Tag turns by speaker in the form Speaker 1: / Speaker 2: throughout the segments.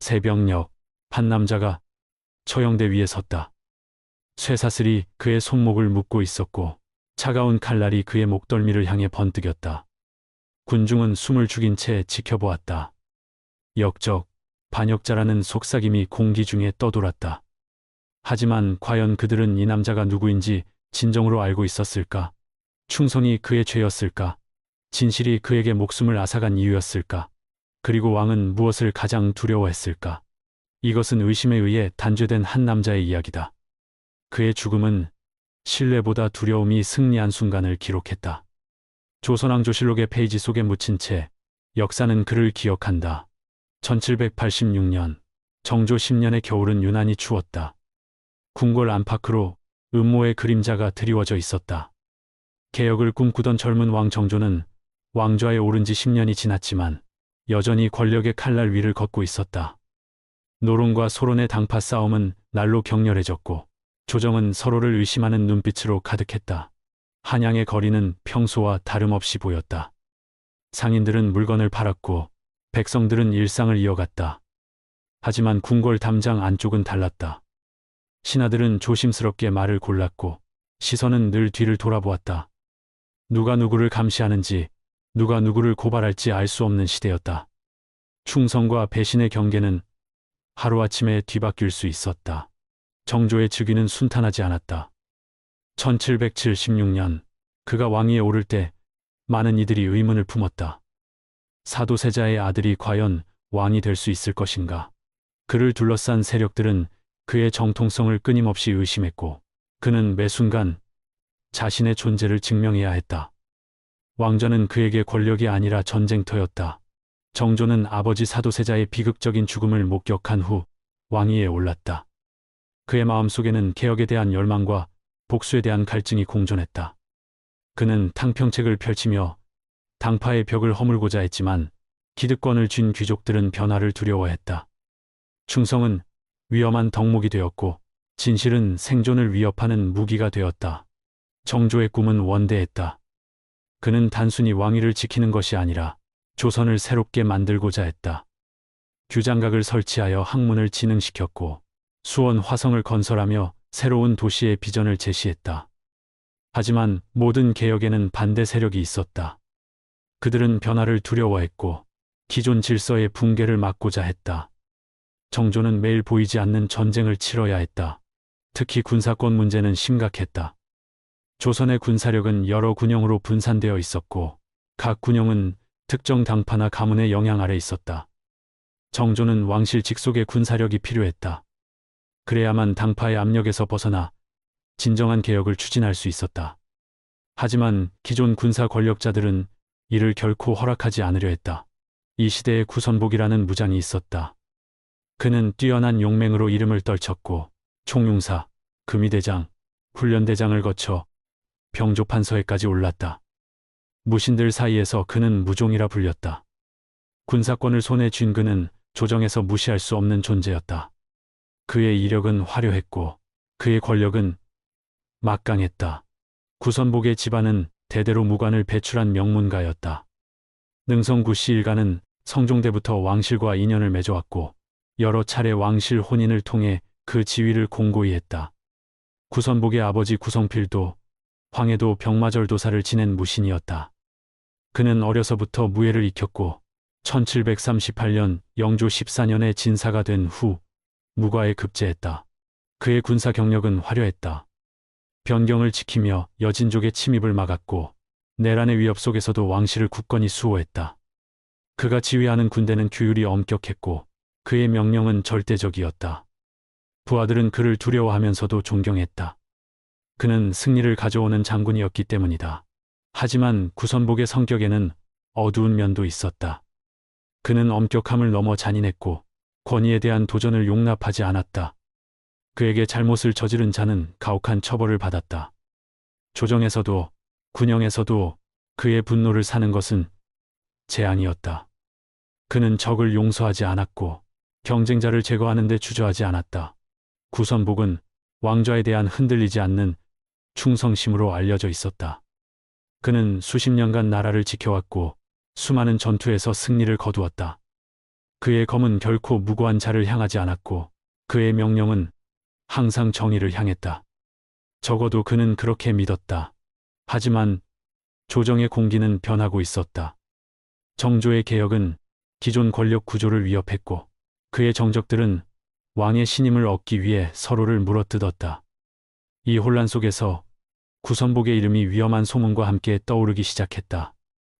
Speaker 1: 새벽녘 한 남자가 처형대 위에 섰다. 쇠사슬이 그의 손목을 묶고 있었고 차가운 칼날이 그의 목덜미를 향해 번뜩였다. 군중은 숨을 죽인 채 지켜보았다. 역적, 반역자라는 속삭임이 공기 중에 떠돌았다. 하지만 과연 그들은 이 남자가 누구인지 진정으로 알고 있었을까? 충성이 그의 죄였을까? 진실이 그에게 목숨을 앗아간 이유였을까? 그리고 왕은 무엇을 가장 두려워했을까? 이것은 의심에 의해 단죄된 한 남자의 이야기다. 그의 죽음은 신뢰보다 두려움이 승리한 순간을 기록했다. 조선왕조실록의 페이지 속에 묻힌 채 역사는 그를 기억한다. 1786년 정조 10년의 겨울은 유난히 추웠다. 궁궐 안팎으로 음모의 그림자가 드리워져 있었다. 개혁을 꿈꾸던 젊은 왕 정조는 왕좌에 오른 지 10년이 지났지만 여전히 권력의 칼날 위를 걷고 있었다. 노론과 소론의 당파 싸움은 날로 격렬해졌고 조정은 서로를 의심하는 눈빛으로 가득했다. 한양의 거리는 평소와 다름없이 보였다. 상인들은 물건을 팔았고 백성들은 일상을 이어갔다. 하지만 궁궐 담장 안쪽은 달랐다. 신하들은 조심스럽게 말을 골랐고 시선은 늘 뒤를 돌아보았다. 누가 누구를 감시하는지, 누가 누구를 고발할지 알 수 없는 시대였다. 충성과 배신의 경계는 하루아침에 뒤바뀔 수 있었다. 정조의 즉위는 순탄하지 않았다. 1776년 그가 왕위에 오를 때 많은 이들이 의문을 품었다. 사도세자의 아들이 과연 왕이 될 수 있을 것인가? 그를 둘러싼 세력들은 그의 정통성을 끊임없이 의심했고 그는 매 순간 자신의 존재를 증명해야 했다. 왕좌는 그에게 권력이 아니라 전쟁터였다. 정조는 아버지 사도세자의 비극적인 죽음을 목격한 후 왕위에 올랐다. 그의 마음속에는 개혁에 대한 열망과 복수에 대한 갈증이 공존했다. 그는 탕평책을 펼치며 당파의 벽을 허물고자 했지만 기득권을 쥔 귀족들은 변화를 두려워했다. 충성은 위험한 덕목이 되었고 진실은 생존을 위협하는 무기가 되었다. 정조의 꿈은 원대했다. 그는 단순히 왕위를 지키는 것이 아니라 조선을 새롭게 만들고자 했다. 규장각을 설치하여 학문을 진흥시켰고 수원 화성을 건설하며 새로운 도시의 비전을 제시했다. 하지만 모든 개혁에는 반대 세력이 있었다. 그들은 변화를 두려워했고 기존 질서의 붕괴를 막고자 했다. 정조는 매일 보이지 않는 전쟁을 치러야 했다. 특히 군사권 문제는 심각했다. 조선의 군사력은 여러 군영으로 분산되어 있었고 각 군영은 특정 당파나 가문의 영향 아래 있었다. 정조는 왕실 직속의 군사력이 필요했다. 그래야만 당파의 압력에서 벗어나 진정한 개혁을 추진할 수 있었다. 하지만 기존 군사 권력자들은 이를 결코 허락하지 않으려 했다. 이 시대에 구선복이라는 무장이 있었다. 그는 뛰어난 용맹으로 이름을 떨쳤고 총용사, 금의대장, 훈련대장을 거쳐 병조판서에까지 올랐다. 무신들 사이에서 그는 무종이라 불렸다. 군사권을 손에 쥔 그는 조정에서 무시할 수 없는 존재였다. 그의 이력은 화려했고 그의 권력은 막강했다. 구선복의 집안은 대대로 무관을 배출한 명문가였다. 능성구씨 일가는 성종대부터 왕실과 인연을 맺어왔고 여러 차례 왕실 혼인을 통해 그 지위를 공고히 했다. 구선복의 아버지 구성필도 황해도 병마절 도사를 지낸 무신이었다. 그는 어려서부터 무예를 익혔고 1738년 영조 14년에 진사가 된 후 무과에 급제했다. 그의 군사 경력은 화려했다. 변경을 지키며 여진족의 침입을 막았고 내란의 위협 속에서도 왕실을 굳건히 수호했다. 그가 지휘하는 군대는 규율이 엄격했고 그의 명령은 절대적이었다. 부하들은 그를 두려워하면서도 존경했다. 그는 승리를 가져오는 장군이었기 때문이다. 하지만 구선복의 성격에는 어두운 면도 있었다. 그는 엄격함을 넘어 잔인했고 권위에 대한 도전을 용납하지 않았다. 그에게 잘못을 저지른 자는 가혹한 처벌을 받았다. 조정에서도 군영에서도 그의 분노를 사는 것은 재앙이었다. 그는 적을 용서하지 않았고 경쟁자를 제거하는 데 주저하지 않았다. 구선복은 왕좌에 대한 흔들리지 않는 충성심으로 알려져 있었다. 그는 수십 년간 나라를 지켜왔고 수많은 전투에서 승리를 거두었다. 그의 검은 결코 무고한 자를 향하지 않았고 그의 명령은 항상 정의를 향했다. 적어도 그는 그렇게 믿었다. 하지만 조정의 공기는 변하고 있었다. 정조의 개혁은 기존 권력 구조를 위협했고 그의 정적들은 왕의 신임을 얻기 위해 서로를 물어뜯었다. 이 혼란 속에서 구선복의 이름이 위험한 소문과 함께 떠오르기 시작했다.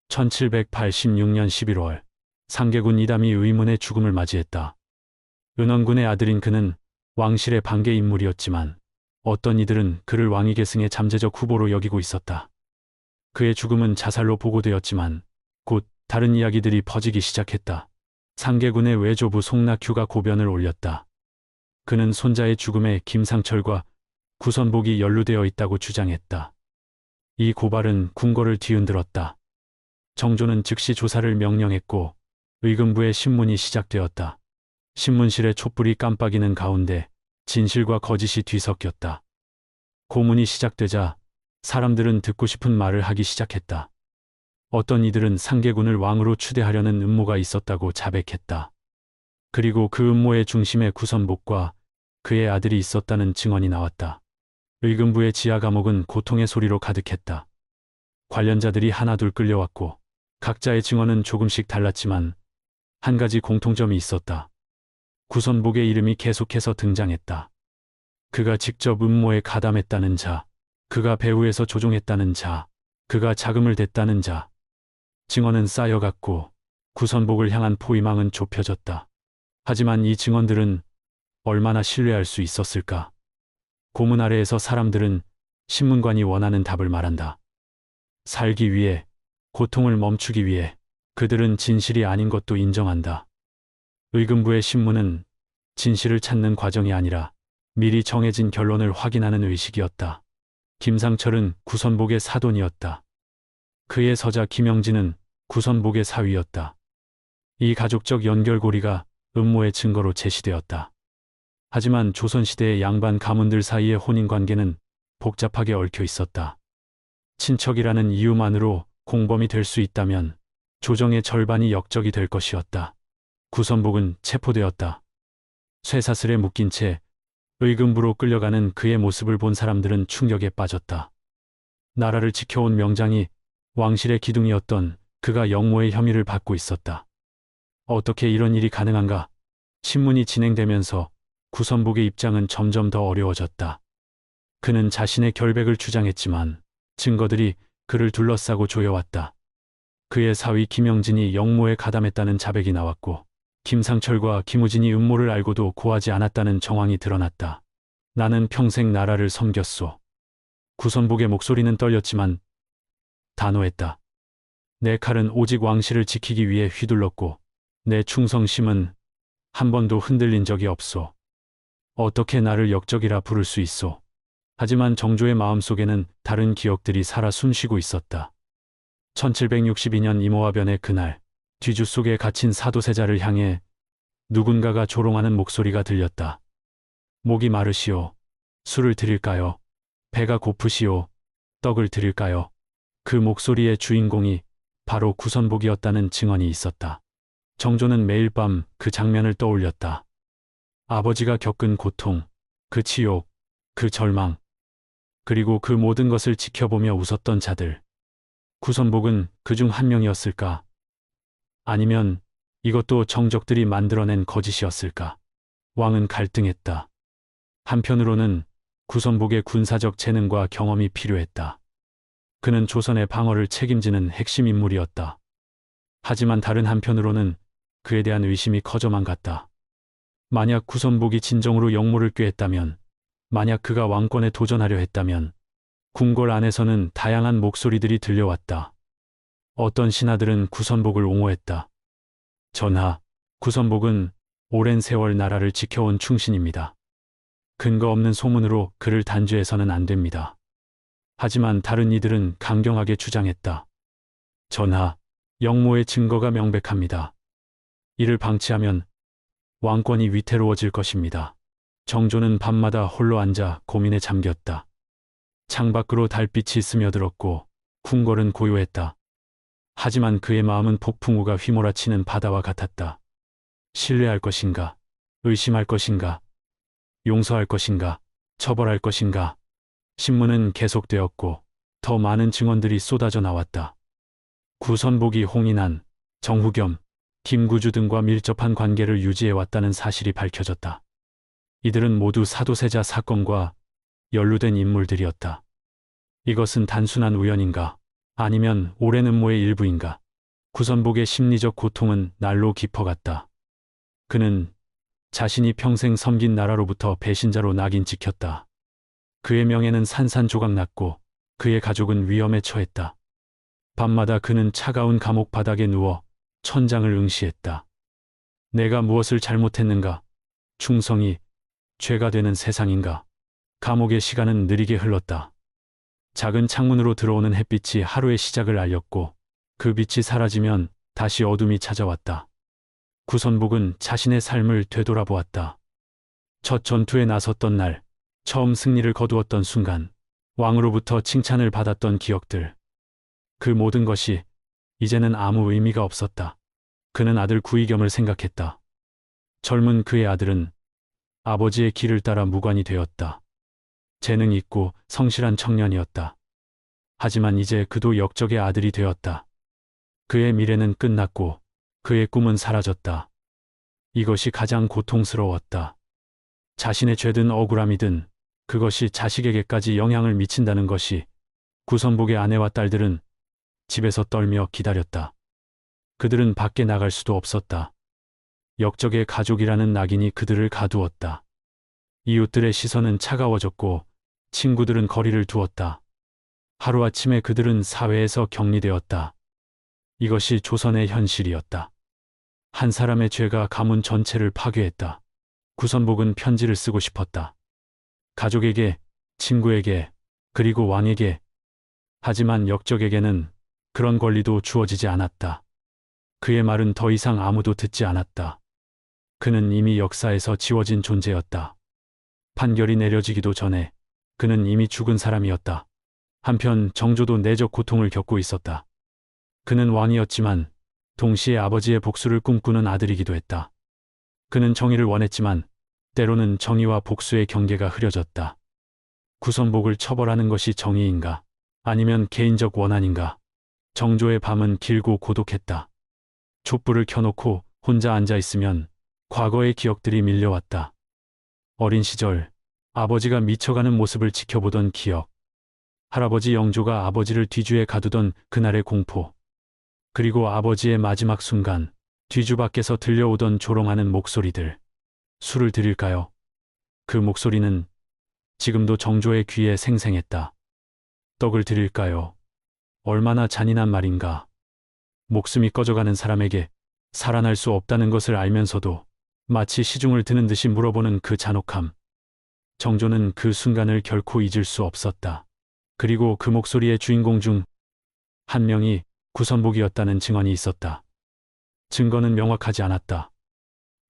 Speaker 1: 1786년 11월 상계군 이담이 의문의 죽음을 맞이했다. 은원군의 아들인 그는 왕실의 반계 인물이었지만 어떤 이들은 그를 왕위 계승의 잠재적 후보로 여기고 있었다. 그의 죽음은 자살로 보고되었지만 곧 다른 이야기들이 퍼지기 시작했다. 상계군의 외조부 송낙휴가 고변을 올렸다. 그는 손자의 죽음에 김상철과 구선복이 연루되어 있다고 주장했다. 이 고발은 궁궐을 뒤흔들었다. 정조는 즉시 조사를 명령했고 의금부의 신문이 시작되었다. 신문실의 촛불이 깜빡이는 가운데 진실과 거짓이 뒤섞였다. 고문이 시작되자 사람들은 듣고 싶은 말을 하기 시작했다. 어떤 이들은 상계군을 왕으로 추대하려는 음모가 있었다고 자백했다. 그리고 그 음모의 중심에 구선복과 그의 아들이 있었다는 증언이 나왔다. 의금부의 지하 감옥은 고통의 소리로 가득했다. 관련자들이 하나둘 끌려왔고 각자의 증언은 조금씩 달랐지만 한 가지 공통점이 있었다. 구선복의 이름이 계속해서 등장했다. 그가 직접 음모에 가담했다는 자, 그가 배후에서 조종했다는 자, 그가 자금을 댔다는 자. 증언은 쌓여갔고 구선복을 향한 포위망은 좁혀졌다. 하지만 이 증언들은 얼마나 신뢰할 수 있었을까? 고문 아래에서 사람들은 신문관이 원하는 답을 말한다. 살기 위해, 고통을 멈추기 위해 그들은 진실이 아닌 것도 인정한다. 의금부의 신문은 진실을 찾는 과정이 아니라 미리 정해진 결론을 확인하는 의식이었다. 김상철은 구선복의 사돈이었다. 그의 서자 김영진은 구선복의 사위였다. 이 가족적 연결고리가 음모의 증거로 제시되었다. 하지만 조선시대의 양반 가문들 사이의 혼인관계는 복잡하게 얽혀 있었다. 친척이라는 이유만으로 공범이 될 수 있다면 조정의 절반이 역적이 될 것이었다. 구선복은 체포되었다. 쇠사슬에 묶인 채 의금부로 끌려가는 그의 모습을 본 사람들은 충격에 빠졌다. 나라를 지켜온 명장이 왕실의 기둥이었던 그가 영모의 혐의를 받고 있었다. 어떻게 이런 일이 가능한가? 신문이 진행되면서 구선복의 입장은 점점 더 어려워졌다. 그는 자신의 결백을 주장했지만 증거들이 그를 둘러싸고 조여왔다. 그의 사위 김영진이 영모에 가담했다는 자백이 나왔고 김상철과 김우진이 음모를 알고도 고하지 않았다는 정황이 드러났다. 나는 평생 나라를 섬겼소. 구선복의 목소리는 떨렸지만 단호했다. 내 칼은 오직 왕실을 지키기 위해 휘둘렀고 내 충성심은 한 번도 흔들린 적이 없소. 어떻게 나를 역적이라 부를 수 있소. 하지만 정조의 마음속에는 다른 기억들이 살아 숨쉬고 있었다. 1762년 이모와 변의 그날, 뒤주 속에 갇힌 사도세자를 향해 누군가가 조롱하는 목소리가 들렸다. 목이 마르시오. 술을 드릴까요? 배가 고프시오. 떡을 드릴까요? 그 목소리의 주인공이 바로 구선복이었다는 증언이 있었다. 정조는 매일 밤 그 장면을 떠올렸다. 아버지가 겪은 고통, 그 치욕, 그 절망, 그리고 그 모든 것을 지켜보며 웃었던 자들. 구선복은 그중 한 명이었을까? 아니면 이것도 정적들이 만들어낸 거짓이었을까? 왕은 갈등했다. 한편으로는 구선복의 군사적 재능과 경험이 필요했다. 그는 조선의 방어를 책임지는 핵심 인물이었다. 하지만 다른 한편으로는 그에 대한 의심이 커져만 갔다. 만약 구선복이 진정으로 영모를 꾀했다면, 만약 그가 왕권에 도전하려 했다면, 궁궐 안에서는 다양한 목소리들이 들려왔다. 어떤 신하들은 구선복을 옹호했다. 전하, 구선복은 오랜 세월 나라를 지켜온 충신입니다. 근거 없는 소문으로 그를 단죄해서는 안 됩니다. 하지만 다른 이들은 강경하게 주장했다. 전하, 영모의 증거가 명백합니다. 이를 방치하면 왕권이 위태로워질 것입니다. 정조는 밤마다 홀로 앉아 고민에 잠겼다. 창밖으로 달빛이 스며들었고 궁궐은 고요했다. 하지만 그의 마음은 폭풍우가 휘몰아치는 바다와 같았다. 신뢰할 것인가? 의심할 것인가? 용서할 것인가? 처벌할 것인가? 신문은 계속되었고 더 많은 증언들이 쏟아져 나왔다. 구선복이 홍인환, 정후겸, 김구주 등과 밀접한 관계를 유지해왔다는 사실이 밝혀졌다. 이들은 모두 사도세자 사건과 연루된 인물들이었다. 이것은 단순한 우연인가? 아니면 오랜 음모의 일부인가? 구선복의 심리적 고통은 날로 깊어갔다. 그는 자신이 평생 섬긴 나라로부터 배신자로 낙인 찍혔다. 그의 명예는 산산조각났고 그의 가족은 위험에 처했다. 밤마다 그는 차가운 감옥 바닥에 누워 천장을 응시했다. 내가 무엇을 잘못했는가? 충성이 죄가 되는 세상인가? 감옥의 시간은 느리게 흘렀다. 작은 창문으로 들어오는 햇빛이 하루의 시작을 알렸고 그 빛이 사라지면 다시 어둠이 찾아왔다. 구선복은 자신의 삶을 되돌아보았다. 첫 전투에 나섰던 날, 처음 승리를 거두었던 순간, 왕으로부터 칭찬을 받았던 기억들. 그 모든 것이 이제는 아무 의미가 없었다. 그는 아들 구이겸을 생각했다. 젊은 그의 아들은 아버지의 길을 따라 무관이 되었다. 재능 있고 성실한 청년이었다. 하지만 이제 그도 역적의 아들이 되었다. 그의 미래는 끝났고 그의 꿈은 사라졌다. 이것이 가장 고통스러웠다. 자신의 죄든 억울함이든 그것이 자식에게까지 영향을 미친다는 것이. 구선복의 아내와 딸들은 집에서 떨며 기다렸다. 그들은 밖에 나갈 수도 없었다. 역적의 가족이라는 낙인이 그들을 가두었다. 이웃들의 시선은 차가워졌고 친구들은 거리를 두었다. 하루아침에 그들은 사회에서 격리되었다. 이것이 조선의 현실이었다. 한 사람의 죄가 가문 전체를 파괴했다. 구선복은 편지를 쓰고 싶었다. 가족에게, 친구에게, 그리고 왕에게. 하지만 역적에게는 그런 권리도 주어지지 않았다. 그의 말은 더 이상 아무도 듣지 않았다. 그는 이미 역사에서 지워진 존재였다. 판결이 내려지기도 전에 그는 이미 죽은 사람이었다. 한편 정조도 내적 고통을 겪고 있었다. 그는 왕이었지만 동시에 아버지의 복수를 꿈꾸는 아들이기도 했다. 그는 정의를 원했지만 때로는 정의와 복수의 경계가 흐려졌다. 구선복을 처벌하는 것이 정의인가? 아니면 개인적 원한인가? 정조의 밤은 길고 고독했다. 촛불을 켜놓고 혼자 앉아 있으면 과거의 기억들이 밀려왔다. 어린 시절 아버지가 미쳐가는 모습을 지켜보던 기억. 할아버지 영조가 아버지를 뒤주에 가두던 그날의 공포. 그리고 아버지의 마지막 순간 뒤주 밖에서 들려오던 조롱하는 목소리들. 술을 드릴까요? 그 목소리는 지금도 정조의 귀에 생생했다. 떡을 드릴까요? 얼마나 잔인한 말인가. 목숨이 꺼져가는 사람에게 살아날 수 없다는 것을 알면서도 마치 시중을 드는 듯이 물어보는 그 잔혹함. 정조는 그 순간을 결코 잊을 수 없었다. 그리고 그 목소리의 주인공 중 한 명이 구선복이었다는 증언이 있었다. 증거는 명확하지 않았다.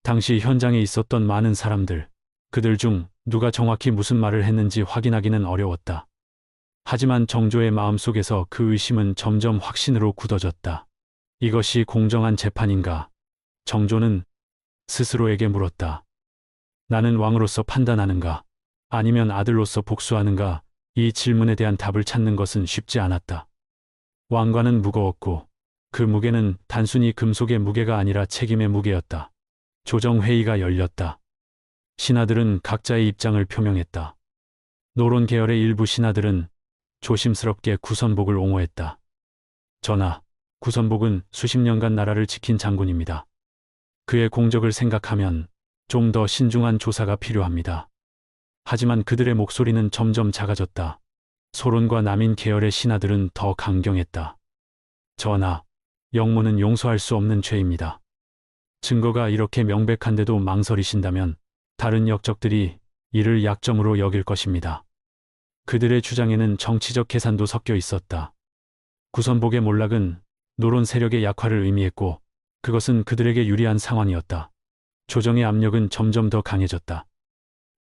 Speaker 1: 당시 현장에 있었던 많은 사람들, 그들 중 누가 정확히 무슨 말을 했는지 확인하기는 어려웠다. 하지만 정조의 마음속에서 그 의심은 점점 확신으로 굳어졌다. 이것이 공정한 재판인가? 정조는 스스로에게 물었다. 나는 왕으로서 판단하는가? 아니면 아들로서 복수하는가? 이 질문에 대한 답을 찾는 것은 쉽지 않았다. 왕관은 무거웠고 그 무게는 단순히 금속의 무게가 아니라 책임의 무게였다. 조정회의가 열렸다. 신하들은 각자의 입장을 표명했다. 노론 계열의 일부 신하들은 조심스럽게 구선복을 옹호했다. 전하, 구선복은 수십 년간 나라를 지킨 장군입니다. 그의 공적을 생각하면 좀 더 신중한 조사가 필요합니다. 하지만 그들의 목소리는 점점 작아졌다. 소론과 남인 계열의 신하들은 더 강경했다. 전하, 영모는 용서할 수 없는 죄입니다. 증거가 이렇게 명백한데도 망설이신다면 다른 역적들이 이를 약점으로 여길 것입니다. 그들의 주장에는 정치적 계산도 섞여 있었다. 구선복의 몰락은 노론 세력의 약화를 의미했고 그것은 그들에게 유리한 상황이었다. 조정의 압력은 점점 더 강해졌다.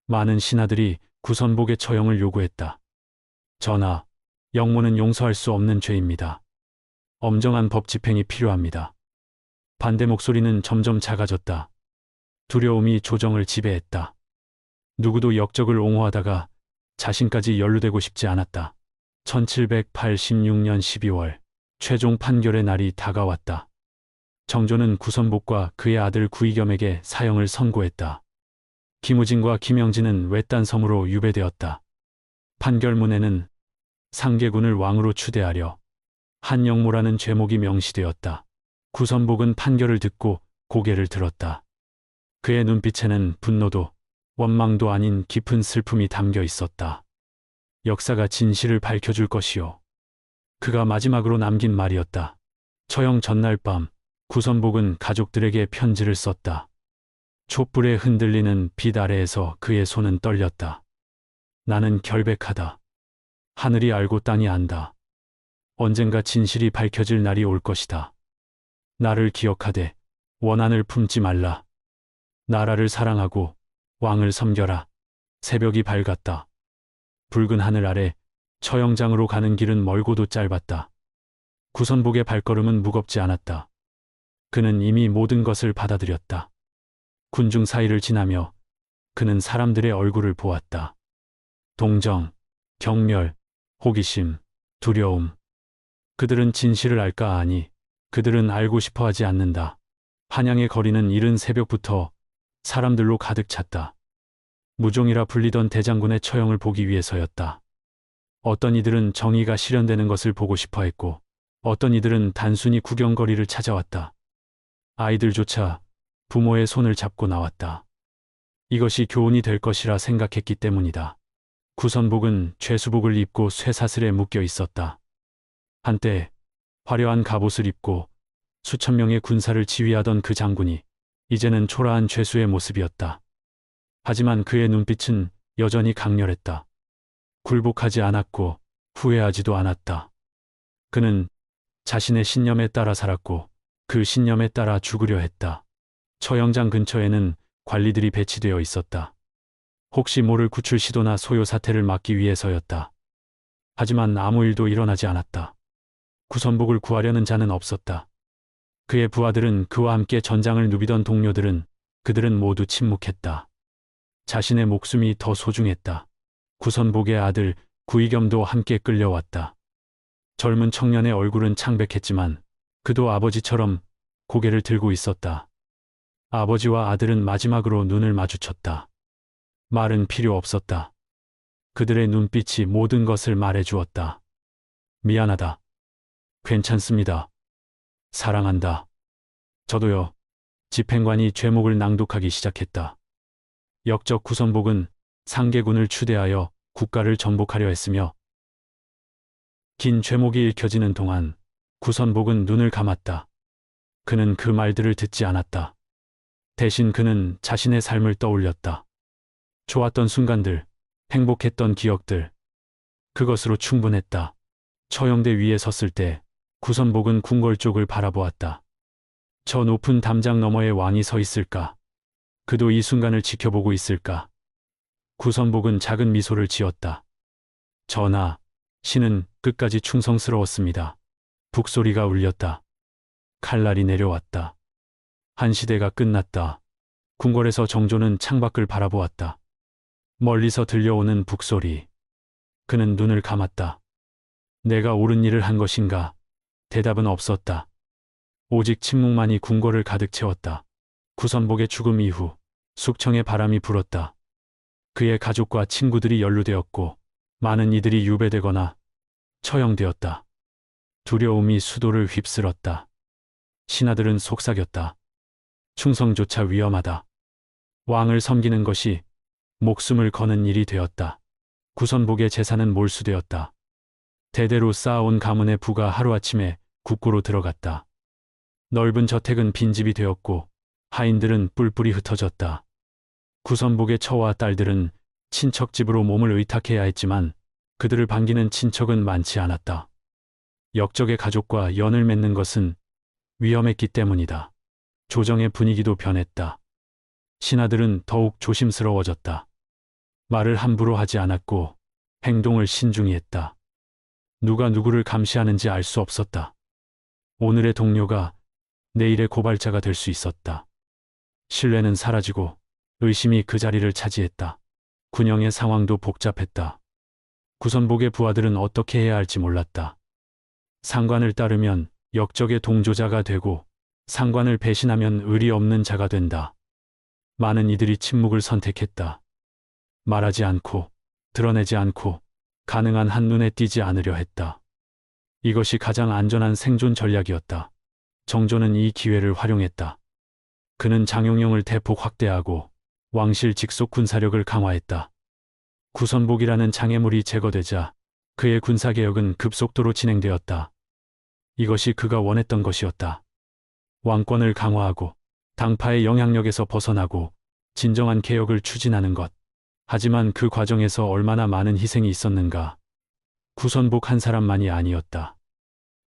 Speaker 1: 많은 신하들이 구선복의 처형을 요구했다. 전하, 영모는 용서할 수 없는 죄입니다. 엄정한 법 집행이 필요합니다. 반대 목소리는 점점 작아졌다. 두려움이 조정을 지배했다. 누구도 역적을 옹호하다가 자신까지 연루되고 싶지 않았다. 1786년 12월 최종 판결의 날이 다가왔다. 정조는 구선복과 그의 아들 구이겸에게 사형을 선고했다. 김우진과 김영진은 외딴 섬으로 유배되었다. 판결문에는 상계군을 왕으로 추대하려 한영모라는 죄목이 명시되었다. 구선복은 판결을 듣고 고개를 들었다. 그의 눈빛에는 분노도 원망도 아닌 깊은 슬픔이 담겨 있었다. 역사가 진실을 밝혀줄 것이요. 그가 마지막으로 남긴 말이었다. 처형 전날 밤 구선복은 가족들에게 편지를 썼다. 촛불에 흔들리는 빛 아래에서 그의 손은 떨렸다. 나는 결백하다. 하늘이 알고 땅이 안다. 언젠가 진실이 밝혀질 날이 올 것이다. 나를 기억하되 원한을 품지 말라. 나라를 사랑하고 왕을 섬겨라. 새벽이 밝았다. 붉은 하늘 아래 처형장으로 가는 길은 멀고도 짧았다. 구선복의 발걸음은 무겁지 않았다. 그는 이미 모든 것을 받아들였다. 군중 사이를 지나며 그는 사람들의 얼굴을 보았다. 동정, 경멸, 호기심, 두려움. 그들은 진실을 알까 아니, 그들은 알고 싶어 하지 않는다. 한양의 거리는 이른 새벽부터 사람들로 가득 찼다. 무종이라 불리던 대장군의 처형을 보기 위해서였다. 어떤 이들은 정의가 실현되는 것을 보고 싶어 했고, 어떤 이들은 단순히 구경거리를 찾아왔다. 아이들조차 부모의 손을 잡고 나왔다. 이것이 교훈이 될 것이라 생각했기 때문이다. 구선복은 죄수복을 입고 쇠사슬에 묶여 있었다. 한때 화려한 갑옷을 입고 수천 명의 군사를 지휘하던 그 장군이 이제는 초라한 죄수의 모습이었다. 하지만 그의 눈빛은 여전히 강렬했다. 굴복하지 않았고 후회하지도 않았다. 그는 자신의 신념에 따라 살았고 그 신념에 따라 죽으려 했다. 처형장 근처에는 관리들이 배치되어 있었다. 혹시 모를 구출 시도나 소요 사태를 막기 위해서였다. 하지만 아무 일도 일어나지 않았다. 구선복을 구하려는 자는 없었다. 그의 부하들은 그와 함께 전장을 누비던 동료들은 그들은 모두 침묵했다. 자신의 목숨이 더 소중했다. 구선복의 아들 구이겸도 함께 끌려왔다. 젊은 청년의 얼굴은 창백했지만 그도 아버지처럼 고개를 들고 있었다. 아버지와 아들은 마지막으로 눈을 마주쳤다. 말은 필요 없었다. 그들의 눈빛이 모든 것을 말해주었다. 미안하다. 괜찮습니다. 사랑한다. 저도요. 집행관이 죄목을 낭독하기 시작했다. 역적 구선복은 상계군을 추대하여 국가를 정복하려 했으며 긴 죄목이 읽혀지는 동안 구선복은 눈을 감았다. 그는 그 말들을 듣지 않았다. 대신 그는 자신의 삶을 떠올렸다. 좋았던 순간들, 행복했던 기억들. 그것으로 충분했다. 처형대 위에 섰을 때 구선복은 궁궐 쪽을 바라보았다. 저 높은 담장 너머에 왕이 서 있을까? 그도 이 순간을 지켜보고 있을까? 구선복은 작은 미소를 지었다. 전하, 신은 끝까지 충성스러웠습니다. 북소리가 울렸다. 칼날이 내려왔다. 한 시대가 끝났다. 궁궐에서 정조는 창밖을 바라보았다. 멀리서 들려오는 북소리. 그는 눈을 감았다. 내가 옳은 일을 한 것인가? 대답은 없었다. 오직 침묵만이 궁궐을 가득 채웠다. 구선복의 죽음 이후 숙청의 바람이 불었다. 그의 가족과 친구들이 연루되었고 많은 이들이 유배되거나 처형되었다. 두려움이 수도를 휩쓸었다. 신하들은 속삭였다. 충성조차 위험하다. 왕을 섬기는 것이 목숨을 거는 일이 되었다. 구선복의 재산은 몰수되었다. 대대로 쌓아온 가문의 부가 하루아침에 국고로 들어갔다. 넓은 저택은 빈집이 되었고 하인들은 뿔뿔이 흩어졌다. 구선복의 처와 딸들은 친척집으로 몸을 의탁해야 했지만 그들을 반기는 친척은 많지 않았다. 역적의 가족과 연을 맺는 것은 위험했기 때문이다. 조정의 분위기도 변했다. 신하들은 더욱 조심스러워졌다. 말을 함부로 하지 않았고 행동을 신중히 했다. 누가 누구를 감시하는지 알 수 없었다. 오늘의 동료가 내일의 고발자가 될 수 있었다. 신뢰는 사라지고 의심이 그 자리를 차지했다. 군영의 상황도 복잡했다. 구선복의 부하들은 어떻게 해야 할지 몰랐다. 상관을 따르면 역적의 동조자가 되고 상관을 배신하면 의리 없는 자가 된다. 많은 이들이 침묵을 선택했다. 말하지 않고 드러내지 않고 가능한 한 눈에 띄지 않으려 했다. 이것이 가장 안전한 생존 전략이었다. 정조는 이 기회를 활용했다. 그는 장용영을 대폭 확대하고 왕실 직속 군사력을 강화했다. 구선복이라는 장애물이 제거되자 그의 군사개혁은 급속도로 진행되었다. 이것이 그가 원했던 것이었다. 왕권을 강화하고 당파의 영향력에서 벗어나고 진정한 개혁을 추진하는 것. 하지만 그 과정에서 얼마나 많은 희생이 있었는가. 구선복 한 사람만이 아니었다.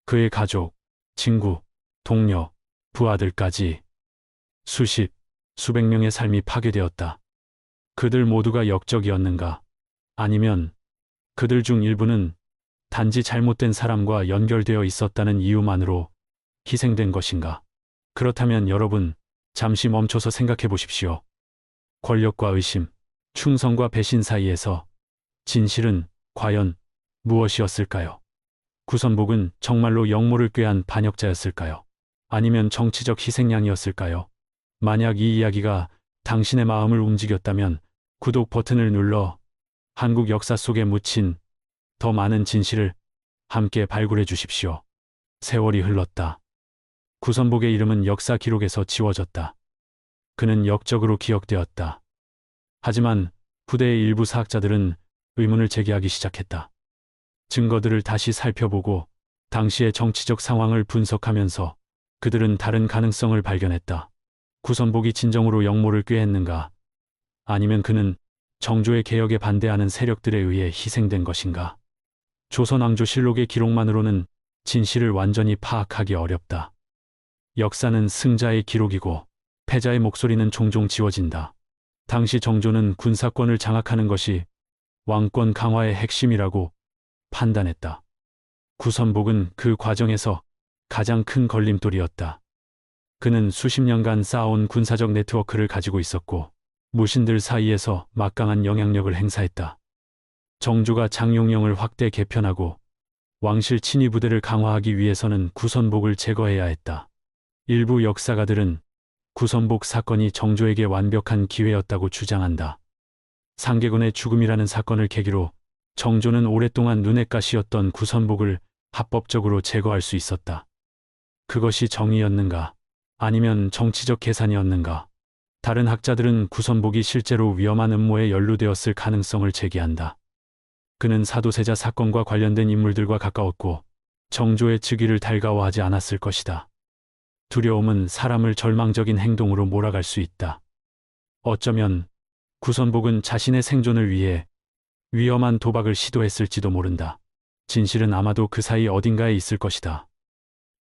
Speaker 1: 그의 가족, 친구, 동료, 부하들까지 수십, 수백 명의 삶이 파괴되었다. 그들 모두가 역적이었는가? 아니면 그들 중 일부는 단지 잘못된 사람과 연결되어 있었다는 이유만으로 희생된 것인가? 그렇다면 여러분, 잠시 멈춰서 생각해 보십시오. 권력과 의심, 충성과 배신 사이에서 진실은 과연 무엇이었을까요? 구선복은 정말로 역모를 꾀한 반역자였을까요? 아니면 정치적 희생양이었을까요? 만약 이 이야기가 당신의 마음을 움직였다면 구독 버튼을 눌러 한국 역사 속에 묻힌 더 많은 진실을 함께 발굴해 주십시오. 세월이 흘렀다. 구선복의 이름은 역사 기록에서 지워졌다. 그는 역적으로 기억되었다. 하지만 부대의 일부 사학자들은 의문을 제기하기 시작했다. 증거들을 다시 살펴보고 당시의 정치적 상황을 분석하면서 그들은 다른 가능성을 발견했다. 구선복이 진정으로 역모를 꾀했는가? 아니면 그는 정조의 개혁에 반대하는 세력들에 의해 희생된 것인가? 조선왕조실록의 기록만으로는 진실을 완전히 파악하기 어렵다. 역사는 승자의 기록이고 패자의 목소리는 종종 지워진다. 당시 정조는 군사권을 장악하는 것이 왕권 강화의 핵심이라고 판단했다. 구선복은 그 과정에서 가장 큰 걸림돌이었다. 그는 수십 년간 쌓아온 군사적 네트워크를 가지고 있었고 무신들 사이에서 막강한 영향력을 행사했다. 정조가 장용영을 확대 개편하고 왕실 친위 부대를 강화하기 위해서는 구선복을 제거해야 했다. 일부 역사가들은 구선복 사건이 정조에게 완벽한 기회였다고 주장한다. 상계군의 죽음이라는 사건을 계기로 정조는 오랫동안 눈엣 가시였던 구선복을 합법적으로 제거할 수 있었다. 그것이 정의였는가? 아니면 정치적 계산이었는가? 다른 학자들은 구선복이 실제로 위험한 음모에 연루되었을 가능성을 제기한다. 그는 사도세자 사건과 관련된 인물들과 가까웠고 정조의 즉위를 달가워하지 않았을 것이다. 두려움은 사람을 절망적인 행동으로 몰아갈 수 있다. 어쩌면 구선복은 자신의 생존을 위해 위험한 도박을 시도했을지도 모른다. 진실은 아마도 그 사이 어딘가에 있을 것이다.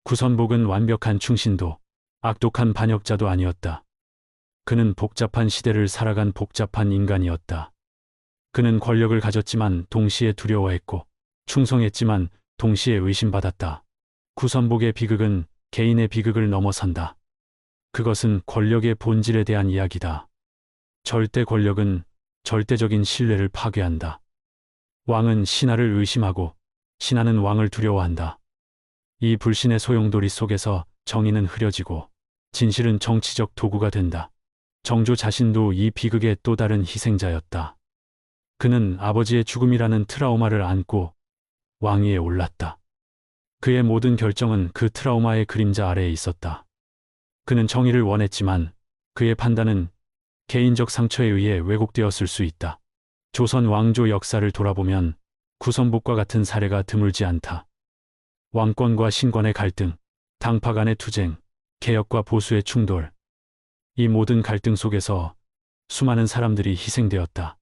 Speaker 1: 구선복은 완벽한 충신도, 악독한 반역자도 아니었다. 그는 복잡한 시대를 살아간 복잡한 인간이었다. 그는 권력을 가졌지만 동시에 두려워했고 충성했지만 동시에 의심받았다. 구선복의 비극은 개인의 비극을 넘어선다. 그것은 권력의 본질에 대한 이야기다. 절대 권력은 절대적인 신뢰를 파괴한다. 왕은 신하를 의심하고 신하는 왕을 두려워한다. 이 불신의 소용돌이 속에서 정의는 흐려지고 진실은 정치적 도구가 된다. 정조 자신도 이 비극의 또 다른 희생자였다. 그는 아버지의 죽음이라는 트라우마를 안고 왕위에 올랐다. 그의 모든 결정은 그 트라우마의 그림자 아래에 있었다. 그는 정의를 원했지만 그의 판단은 개인적 상처에 의해 왜곡되었을 수 있다. 조선 왕조 역사를 돌아보면 구선복과 같은 사례가 드물지 않다. 왕권과 신권의 갈등, 당파 간의 투쟁, 개혁과 보수의 충돌. 이 모든 갈등 속에서 수많은 사람들이 희생되었다.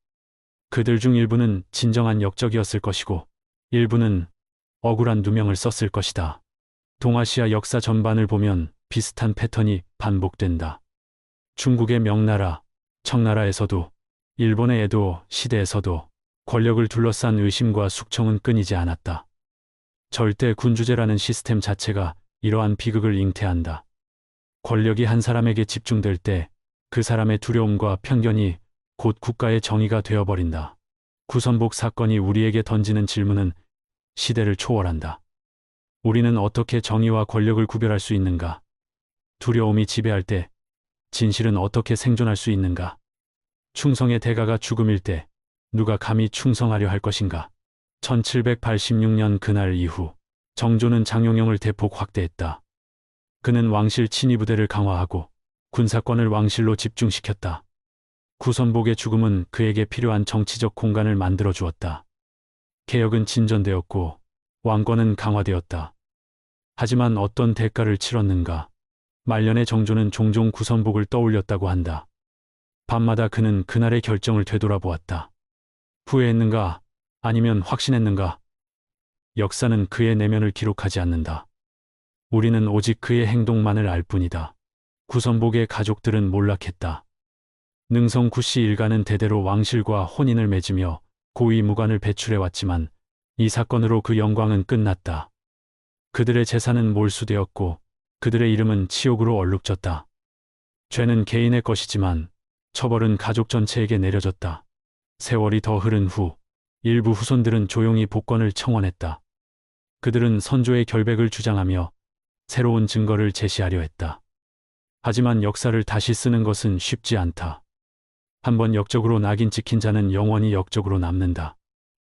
Speaker 1: 그들 중 일부는 진정한 역적이었을 것이고 일부는 억울한 누명을 썼을 것이다. 동아시아 역사 전반을 보면 비슷한 패턴이 반복된다. 중국의 명나라, 청나라에서도 일본의 에도 시대에서도 권력을 둘러싼 의심과 숙청은 끊이지 않았다. 절대 군주제라는 시스템 자체가 이러한 비극을 잉태한다. 권력이 한 사람에게 집중될 때 그 사람의 두려움과 편견이 곧 국가의 정의가 되어버린다. 구선복 사건이 우리에게 던지는 질문은 시대를 초월한다. 우리는 어떻게 정의와 권력을 구별할 수 있는가? 두려움이 지배할 때 진실은 어떻게 생존할 수 있는가? 충성의 대가가 죽음일 때 누가 감히 충성하려 할 것인가? 1786년 그날 이후 정조는 장용영을 대폭 확대했다. 그는 왕실 친위부대를 강화하고 군사권을 왕실로 집중시켰다. 구선복의 죽음은 그에게 필요한 정치적 공간을 만들어 주었다. 개혁은 진전되었고 왕권은 강화되었다. 하지만 어떤 대가를 치렀는가? 말년의 정조는 종종 구선복을 떠올렸다고 한다. 밤마다 그는 그날의 결정을 되돌아보았다. 후회했는가? 아니면 확신했는가? 역사는 그의 내면을 기록하지 않는다. 우리는 오직 그의 행동만을 알 뿐이다. 구선복의 가족들은 몰락했다. 능성 구씨 일가는 대대로 왕실과 혼인을 맺으며 고위 무관을 배출해왔지만 이 사건으로 그 영광은 끝났다. 그들의 재산은 몰수되었고 그들의 이름은 치욕으로 얼룩졌다. 죄는 개인의 것이지만 처벌은 가족 전체에게 내려졌다. 세월이 더 흐른 후 일부 후손들은 조용히 복권을 청원했다. 그들은 선조의 결백을 주장하며 새로운 증거를 제시하려 했다. 하지만 역사를 다시 쓰는 것은 쉽지 않다. 한번 역적으로 낙인 찍힌 자는 영원히 역적으로 남는다.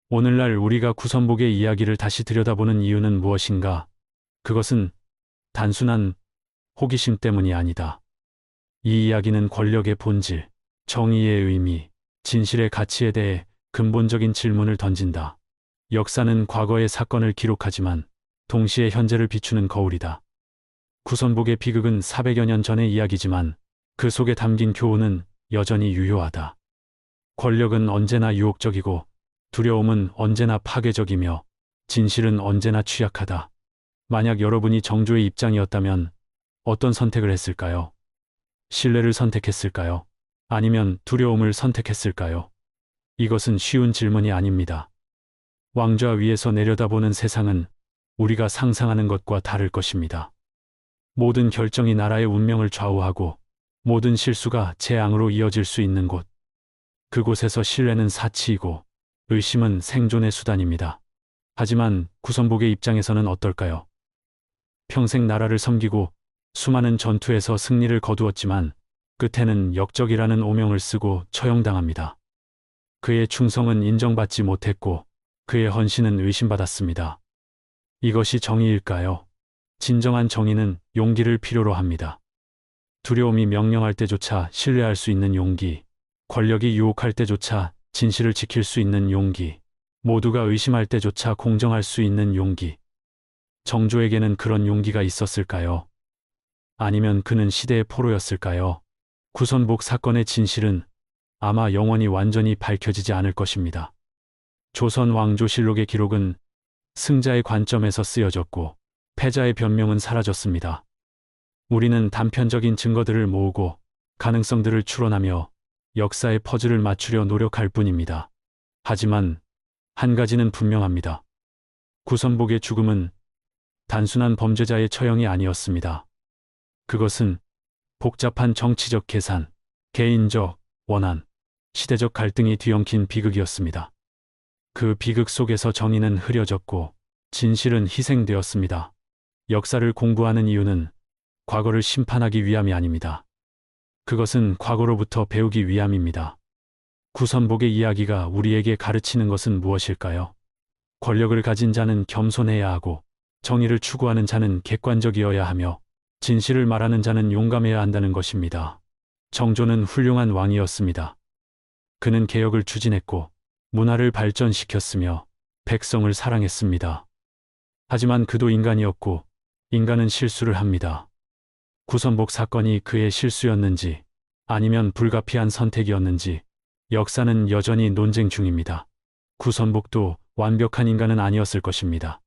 Speaker 1: 오늘날 우리가 구선복의 이야기를 다시 들여다보는 이유는 무엇인가? 그것은 단순한 호기심 때문이 아니다. 이 이야기는 권력의 본질, 정의의 의미, 진실의 가치에 대해 근본적인 질문을 던진다. 역사는 과거의 사건을 기록하지만 동시에 현재를 비추는 거울이다. 구선복의 비극은 400여 년 전의 이야기지만 그 속에 담긴 교훈은 여전히 유효하다. 권력은 언제나 유혹적이고 두려움은 언제나 파괴적이며 진실은 언제나 취약하다. 만약 여러분이 정조의 입장이었다면 어떤 선택을 했을까요? 신뢰를 선택했을까요? 아니면 두려움을 선택했을까요? 이것은 쉬운 질문이 아닙니다. 왕좌 위에서 내려다보는 세상은 우리가 상상하는 것과 다를 것입니다. 모든 결정이 나라의 운명을 좌우하고 모든 실수가 재앙으로 이어질 수 있는 곳. 그곳에서 신뢰는 사치이고 의심은 생존의 수단입니다. 하지만 구선복의 입장에서는 어떨까요? 평생 나라를 섬기고 수많은 전투에서 승리를 거두었지만 끝에는 역적이라는 오명을 쓰고 처형당합니다. 그의 충성은 인정받지 못했고 그의 헌신은 의심받았습니다. 이것이 정의일까요? 진정한 정의는 용기를 필요로 합니다. 두려움이 명령할 때조차 신뢰할 수 있는 용기, 권력이 유혹할 때조차 진실을 지킬 수 있는 용기, 모두가 의심할 때조차 공정할 수 있는 용기. 정조에게는 그런 용기가 있었을까요? 아니면 그는 시대의 포로였을까요? 구선복 사건의 진실은 아마 영원히 완전히 밝혀지지 않을 것입니다. 조선 왕조실록의 기록은 승자의 관점에서 쓰여졌고 패자의 변명은 사라졌습니다. 우리는 단편적인 증거들을 모으고 가능성들을 추론하며 역사의 퍼즐을 맞추려 노력할 뿐입니다. 하지만 한 가지는 분명합니다. 구선복의 죽음은 단순한 범죄자의 처형이 아니었습니다. 그것은 복잡한 정치적 계산, 개인적 원한, 시대적 갈등이 뒤엉킨 비극이었습니다. 그 비극 속에서 정의는 흐려졌고 진실은 희생되었습니다. 역사를 공부하는 이유는 과거를 심판하기 위함이 아닙니다. 그것은 과거로부터 배우기 위함입니다. 구선복의 이야기가 우리에게 가르치는 것은 무엇일까요? 권력을 가진 자는 겸손해야 하고 정의를 추구하는 자는 객관적이어야 하며 진실을 말하는 자는 용감해야 한다는 것입니다. 정조는 훌륭한 왕이었습니다. 그는 개혁을 추진했고 문화를 발전시켰으며 백성을 사랑했습니다. 하지만 그도 인간이었고 인간은 실수를 합니다. 구선복 사건이 그의 실수였는지 아니면 불가피한 선택이었는지 역사는 여전히 논쟁 중입니다. 구선복도 완벽한 인간은 아니었을 것입니다.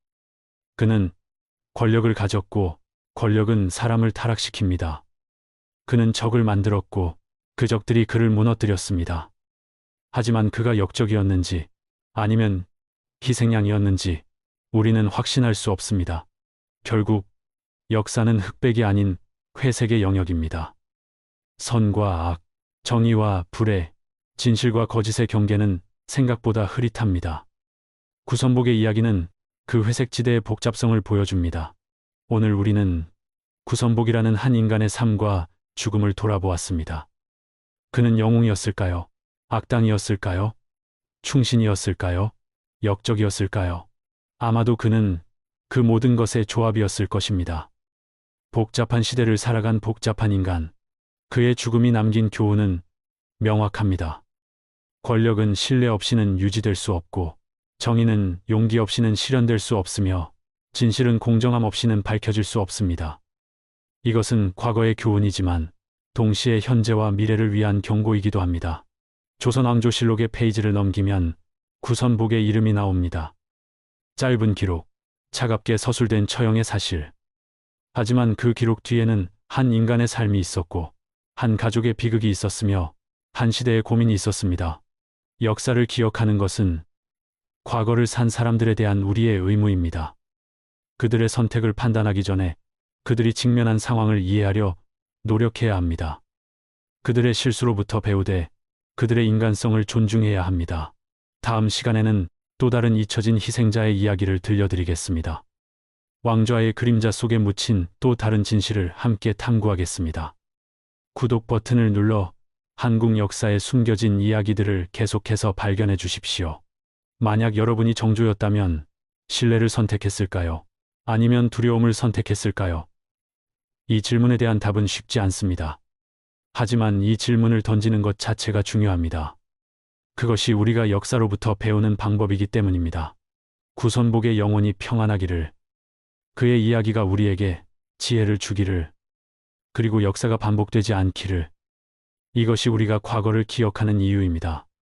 Speaker 1: 그는 권력을 가졌고 권력은 사람을 타락시킵니다. 그는 적을 만들었고 그 적들이 그를 무너뜨렸습니다. 하지만 그가 역적이었는지 아니면 희생양이었는지 우리는 확신할 수 없습니다. 결국 역사는 흑백이 아닌 회색의 영역입니다. 선과 악, 정의와 불의, 진실과 거짓의 경계는 생각보다 흐릿합니다. 구선복의 이야기는 그 회색지대의 복잡성을 보여줍니다. 오늘 우리는 구선복이라는 한 인간의 삶과 죽음을 돌아보았습니다. 그는 영웅이었을까요? 악당이었을까요? 충신이었을까요? 역적이었을까요? 아마도 그는 그 모든 것의 조합이었을 것입니다. 복잡한 시대를 살아간 복잡한 인간. 그의 죽음이 남긴 교훈은 명확합니다. 권력은 신뢰 없이는 유지될 수 없고, 정의는 용기 없이는 실현될 수 없으며, 진실은 공정함 없이는 밝혀질 수 없습니다. 이것은 과거의 교훈이지만, 동시에 현재와 미래를 위한 경고이기도 합니다. 조선왕조실록의 페이지를 넘기면 구선복의 이름이 나옵니다. 짧은 기록, 차갑게 서술된 처형의 사실. 하지만 그 기록 뒤에는 한 인간의 삶이 있었고, 한 가족의 비극이 있었으며, 한 시대의 고민이 있었습니다. 역사를 기억하는 것은 과거를 산 사람들에 대한 우리의 의무입니다. 그들의 선택을 판단하기 전에 그들이 직면한 상황을 이해하려 노력해야 합니다. 그들의 실수로부터 배우되 그들의 인간성을 존중해야 합니다. 다음 시간에는 또 다른 잊혀진 희생자의 이야기를 들려드리겠습니다. 왕좌의 그림자 속에 묻힌 또 다른 진실을 함께 탐구하겠습니다. 구독 버튼을 눌러 한국 역사에 숨겨진 이야기들을 계속해서 발견해 주십시오. 만약 여러분이 정조였다면 신뢰를 선택했을까요? 아니면 두려움을 선택했을까요? 이 질문에 대한 답은 쉽지 않습니다. 하지만 이 질문을 던지는 것 자체가 중요합니다. 그것이 우리가 역사로부터 배우는 방법이기 때문입니다. 구선복의 영혼이 평안하기를, 그의 이야기가 우리에게 지혜를 주기를, 그리고 역사가 반복되지 않기를. 이것이 우리가 과거를 기억하는 이유입니다.